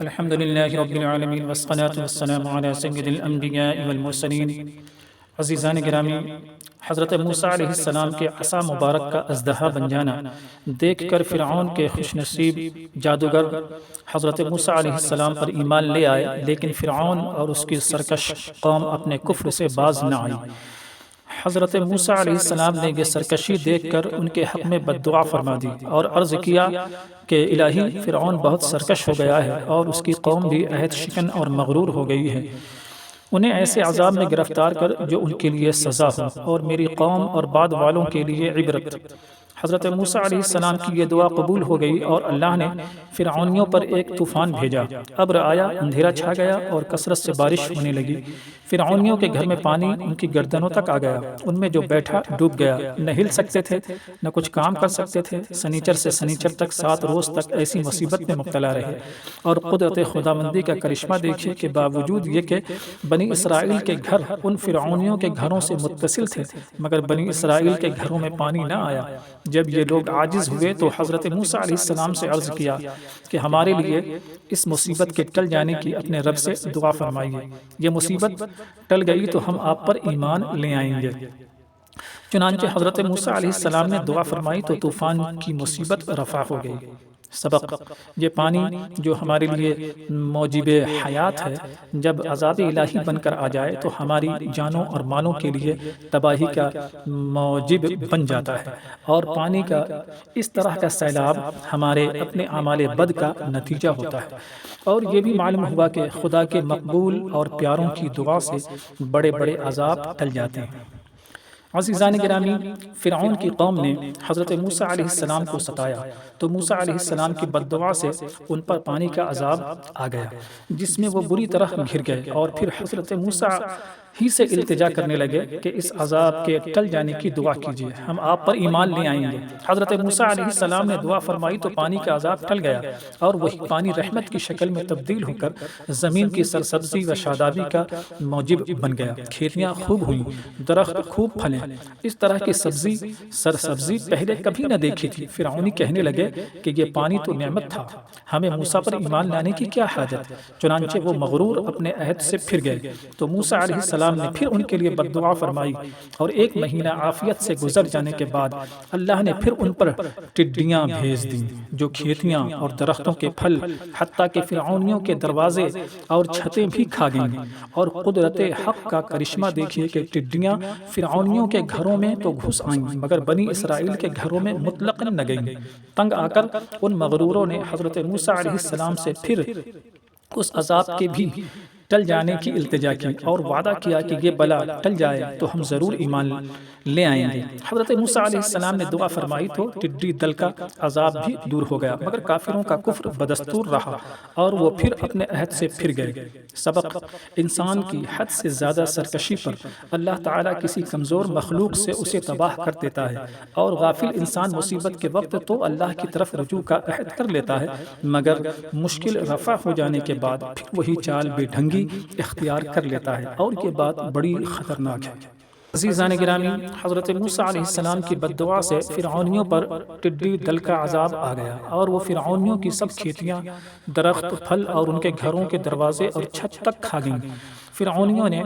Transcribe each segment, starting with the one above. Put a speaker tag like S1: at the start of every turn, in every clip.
S1: الحمد لله رب العالمين والصلاة والسلام على سيد الأنبياء والمرسلين۔ عزیزان گرامی، حضرت موسیٰ علیہ السلام کے عصا مبارک کا اژدہا بن جانا دیکھ کر فرعون کے خوش نصیب جادوگر حضرت موسیٰ علیہ السلام پر ایمان لے آئے، لیکن فرعون اور اس کی سرکش قوم اپنے کفر سے باز نہ آئی۔ حضرت موسیٰ علیہ السلام نے یہ سرکشی دیکھ کر ان کے حق میں بددعا فرما دی اور عرض کیا کہ الہی، فرعون بہت سرکش ہو گیا ہے اور اس کی قوم بھی عہد شکن اور مغرور ہو گئی ہے۔ انہیں ایسے عذاب میں گرفتار کر جو ان کے لیے سزا ہو اور میری قوم اور بعد والوں کے لیے عبرت۔ حضرت موسیٰ علیہ السلام کی یہ دعا قبول ہو گئی اور اللہ نے فرعونیوں پر ایک طوفان بھیجا۔ ابر آیا، اندھیرا چھا گیا اور کثرت سے بارش ہونے لگی۔ فرعونیوں کے گھر میں پانی ان کی گردنوں تک آ گیا، ان میں جو بیٹھا ڈوب گیا، نہ ہل سکتے تھے نہ کچھ کام کر سکتے تھے۔ سنیچر سے سنیچر تک 7 روز تک ایسی مصیبت میں مبتلا رہے اور قدرت خداوندی کا کرشمہ دیکھیے کہ باوجود یہ کہ بنی اسرائیل کے گھر ان فرعونیوں کے گھروں سے متصل تھے، مگر بنی اسرائیل کے گھروں میں پانی نہ آیا۔ جب یہ لوگ عاجز ہوئے تو حضرت موسیٰ علیہ السلام سے عرض کیا کہ ہمارے لیے اس مصیبت کے ٹل جانے کی اپنے رب سے دعا فرمائیے، یہ مصیبت ٹل گئی تو ہم آپ پر ایمان لے آئیں گے۔ چنانچہ حضرت موسیٰ علیہ السلام نے دعا فرمائی تو طوفان کی مصیبت رفع ہو گئی۔ سبق: یہ پانی جو ہمارے لیے موجب حیات ہے، جب عذاب الہی بن کر آ جائے تو ہماری جانوں اور مالوں کے لیے تباہی کا موجب بن جاتا ہے، اور پانی کا اس طرح کا سیلاب ہمارے اپنے اعمال بد کا نتیجہ ہوتا ہے۔ اور یہ بھی معلوم ہوا کہ خدا کے مقبول اور پیاروں کی دعا سے بڑے بڑے عذاب ٹل جاتے ہیں۔ عزیزان گرامی، فرعون کی قوم نے حضرت موسیٰ علیہ السلام کو ستایا تو موسیٰ علیہ السلام کی بددعا سے ان پر پانی کا عذاب آ گیا، جس میں وہ بری طرح گر گئے، اور پھر حضرت موسیٰ ہی سے التجا کرنے لگے کہ اس عذاب کے ٹل جانے کی دعا کیجیے، ہم آپ پر ایمان لے آئیں گے۔ حضرت موسیٰ علیہ السلام نے دعا فرمائی تو پانی کا عذاب ٹل گیا، اور وہی پانی رحمت کی شکل میں تبدیل ہو کر زمین کی سرسبزی و شادابی کا موجب بن گیا۔ کھیتیاں خوب ہوئیں، درخت خوب پھلے، اس طرح کی سبزی سرسبزی پہلے کبھی نہ دیکھی تھی۔ فرعونی کہنے لگے کہ یہ پانی تو نعمت تھا، ہمیں موسیٰ پر ایمان لانے کی کیا حاجت؟ چنانچہ وہ مغرور اپنے عہد سے پھر گئے تو موسیٰ علیہ السلام نے پھر ان کے لیے بددعا فرمائی، اور 1 مہینہ عافیت سے گزر جانے کے بعد اللہ نے پھر ان پر ٹڈیاں بھیج دیں جو کھیتیاں اور درختوں کے پھل، حتیٰ کہ فرعونیوں کے دروازے اور چھتیں بھی کھا گئیں۔ اور قدرت حق کا کرشمہ دیکھیے کہ ٹڈیاں فرعونیوں کے گھروں میں تو گھس آئیں، مگر بنی اسرائیل کے گھروں میں مطلقاً نہ گئیں۔ تنگ آ کر ان مغروروں نے حضرت موسیٰ علیہ السلام سے پھر اس عذاب کے بھی ٹل جانے کی التجا کی اور وعدہ کیا کہ یہ بلا ٹل جائے تو ہم ضرور ایمان لے آئیں گے۔ حضرت موسیٰ علیہ السلام نے دعا فرمائی تو ٹڈی دل کا عذاب بھی دور ہو گیا، مگر کافروں کا کفر بدستور رہا اور وہ پھر اپنے عہد سے پھر گئے۔ سبق: انسان کی حد سے زیادہ سرکشی پر اللہ تعالیٰ کسی کمزور مخلوق سے اسے تباہ کر دیتا ہے، اور غافل انسان مصیبت کے وقت تو اللہ کی طرف رجوع کا عہد کر لیتا ہے، مگر مشکل رفع ہو جانے کے بعد پھر وہی چال بے ڈھنگی اختیار کر لیتا ہے، اور یہ بات بڑی خطرناک ہے۔ عزیزان گرامی، حضرت موسیٰ علیہ السلام کی بددعا سے فرعونیوں پر ٹڈی دل کا عذاب آ گیا، اور وہ فرعونیوں کی سب کھیتیاں، درخت، پھل اور ان کے گھروں کے دروازے اور چھت تک کھا گئیں۔ فرعونیوں نے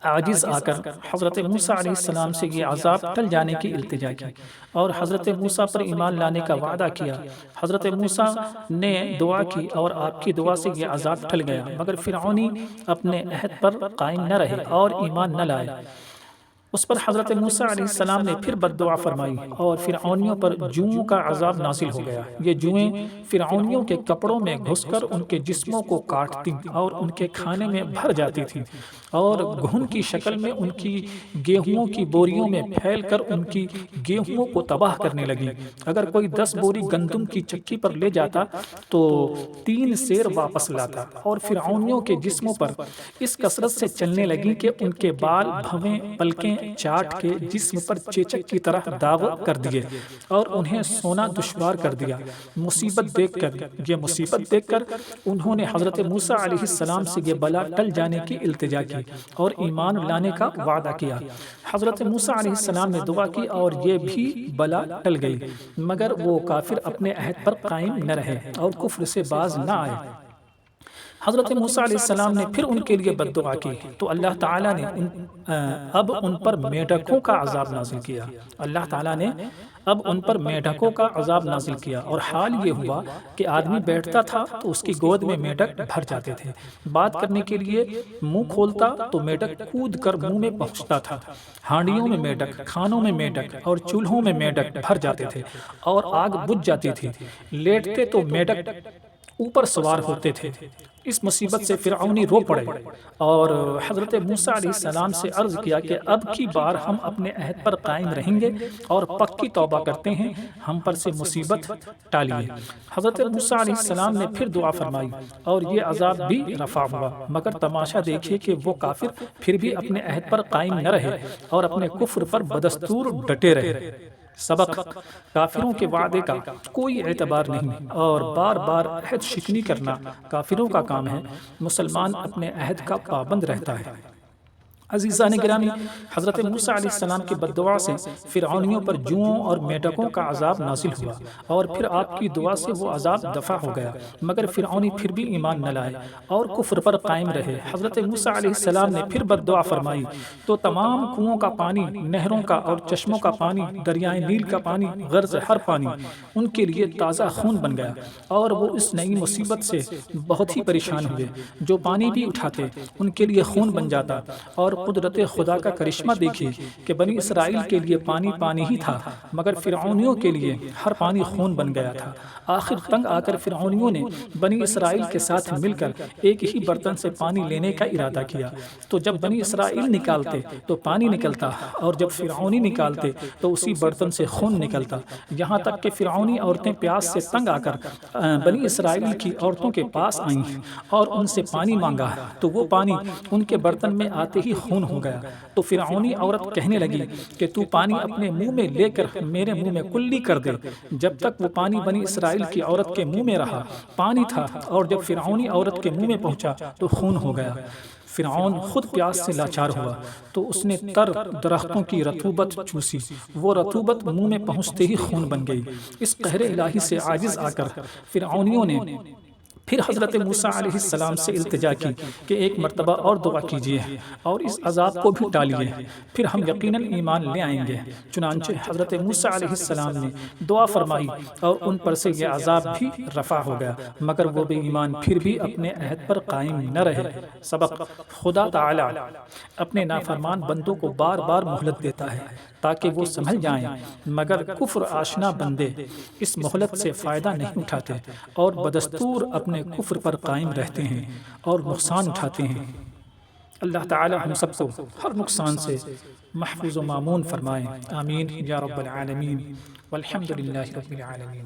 S1: عاجز آ کر حضرت موسیٰ علیہ السلام سے یہ عذاب ٹل جانے کی التجا کی اور حضرت موسیٰ پر ایمان لانے کا وعدہ کیا۔ حضرت موسیٰ نے دعا کی اور آپ کی دعا سے یہ عذاب ٹل گیا، مگر فرعونی اپنے عہد پر قائم نہ رہے اور ایمان نہ لائے۔ اس پر حضرت موسیٰ علیہ السلام نے پھر بددعا فرمائی اور فرعونیوں پر جوؤں کا عذاب نازل ہو گیا۔ یہ جوئیں فرعونیوں کے کپڑوں میں گھس کر ان کے جسموں کو کاٹتی اور ان کے کھانے میں بھر جاتی تھیں، اور گھن کی شکل میں ان کی گیہوں کی بوریوں میں پھیل کر ان کی گیہوں کو تباہ کرنے لگی۔ اگر کوئی 10 بوری گندم کی چکی پر لے جاتا تو 3 سیر واپس لاتا، اور فرعونیوں کے جسموں پر اس کثرت سے چلنے لگی کہ ان کے بال، بھویں، پلکیں چاٹ کے جسم پر چیچک کی طرح داغ کر دیے اور انہیں سونا دشوار کر دیا۔ یہ مصیبت دیکھ کر انہوں نے حضرت موسیٰ علیہ السلام سے یہ بلا ٹل جانے کی التجا کی اور ایمان لانے کا وعدہ کیا۔ حضرت موسیٰ علیہ السلام نے دعا کی اور یہ بھی بلا ٹل گئی، مگر وہ کافر اپنے عہد پر قائم نہ رہے اور کفر سے باز نہ آئے۔ حضرت موسیٰ علیہ السلام نے پھر ان کے لیے بد دعا کی تو اللہ تعالیٰ نے اب ان پر میڈکوں کا عذاب نازل کیا۔ اللہ تعالیٰ نے اب ان پر میڈکوں کا عذاب نازل کیا، اور حال یہ ہوا کہ آدمی بیٹھتا تھا تو اس کی گود میں میڈک بھر جاتے تھے، بات کرنے کے لیے منہ کھولتا تو میڈک کود کر منہ میں پہنچتا تھا، ہانڈیوں میں میڈک، کھانوں میں میڈک اور چولہوں میں میڈک بھر جاتے تھے اور آگ بجھ جاتی تھی، لیٹتے تو میڈک اوپر سوار ہوتے تھے۔ اس مصیبت سے فرعونی رو پڑے اور حضرت موسیٰ علیہ السلام سے عرض کیا کہ اب کی بار ہم اپنے عہد پر قائم رہیں گے اور پکی توبہ کرتے ہیں، ہم پر سے مصیبت ٹالیے۔ حضرت موسیٰ علیہ السلام نے پھر دعا فرمائی اور یہ عذاب بھی رفع ہوا، مگر تماشا دیکھیے کہ وہ کافر پھر بھی اپنے عہد پر قائم نہ رہے اور اپنے کفر پر بدستور ڈٹے رہے۔ سبق: کافروں کے وعدے کا کوئی اعتبار نہیں اور بار بار عہد شکنی کرنا کافروں کا کام ہے۔ مسلمان اپنے عہد کا پابند رہتا ہے۔ عزیزان گرامی، حضرت موسیٰ علیہ السلام کی بد دعا سے فرعونیوں پر جوؤں اور میڈکوں کا عذاب نازل ہوا، اور پھر آپ کی دعا سے وہ عذاب دفع ہو گیا، مگر فرعونی پھر بھی ایمان نہ لائے اور کفر پر قائم رہے۔ حضرت موسیٰ علیہ السلام نے پھر بد دعا فرمائی تو تمام کنوؤں کا پانی، نہروں کا اور چشموں کا پانی، دریائے نیل کا پانی، غرض ہر پانی ان کے لیے تازہ خون بن گیا، اور وہ اس نئی مصیبت سے بہت ہی پریشان ہوئے۔ جو پانی بھی اٹھاتے ان کے لیے خون بن جاتا، اور قدرت خدا کا کرشمہ دیکھیے کہ بنی اسرائیل کے لیے پانی پانی ہی تھا، مگر فرعونیوں کے لیے ہر پانی خون بن گیا تھا۔ آخر تنگ آ کر فرعونیوں نے بنی اسرائیل کے ساتھ مل کر ایک ہی برتن سے پانی لینے کا ارادہ کیا، تو جب بنی اسرائیل نکالتے تو پانی نکلتا، اور جب فرعونی نکالتے تو اسی برتن سے خون نکلتا، یہاں تک کہ فرعونی عورتیں پیاس سے تنگ آ کر بنی اسرائیل کی عورتوں کے پاس آئیں اور ان سے پانی مانگا، تو وہ پانی ان کے برتن میں آتے ہی خون ہو گیا۔ تو فرعونی عورت کہنے لگی کہ تو پانی اپنے منہ میں لے کر میرے منہ میں کلی کر دے۔ جب تک وہ پانی بنی اسرائیل کی عورت کے منہ میں رہا پانی تھا، اور جب فرعونی عورت کے منہ میں پہنچا تو خون ہو گیا۔ فرعون خود پیاس سے لاچار ہوا تو اس نے تر درختوں کی رطوبت چوسی، وہ رطوبت منہ میں پہنچتے ہی خون بن گئی۔ اس قہر الہی سے عاجز آ کر فرعونیوں نے پھر حضرت موسیٰ علیہ السلام سے التجا کی کہ ایک مرتبہ اور دعا کیجیے اور اس عذاب کو بھی ٹالیے، پھر ہم یقیناً ایمان لے آئیں گے۔ چنانچہ حضرت موسیٰ علیہ السلام نے دعا فرمائی اور ان پر سے یہ عذاب بھی رفع ہو گیا، مگر وہ بے ایمان پھر بھی اپنے عہد پر قائم نہ رہے۔ سبق: خدا تعالی اپنے نافرمان بندوں کو بار بار مہلت دیتا ہے تاکہ وہ سنبھل جائیں، مگر کفر آشنا بندے اس مہلت سے فائدہ نہیں اٹھاتے اور بدستور اپنے کفر پر قائم رہتے ہیں اور نقصان اٹھاتے ہیں۔ اللہ تعالی ہم سب کو ہر نقصان سے محفوظ و مامون فرمائے، آمین یا رب العالمین، والحمد للہ رب العالمین۔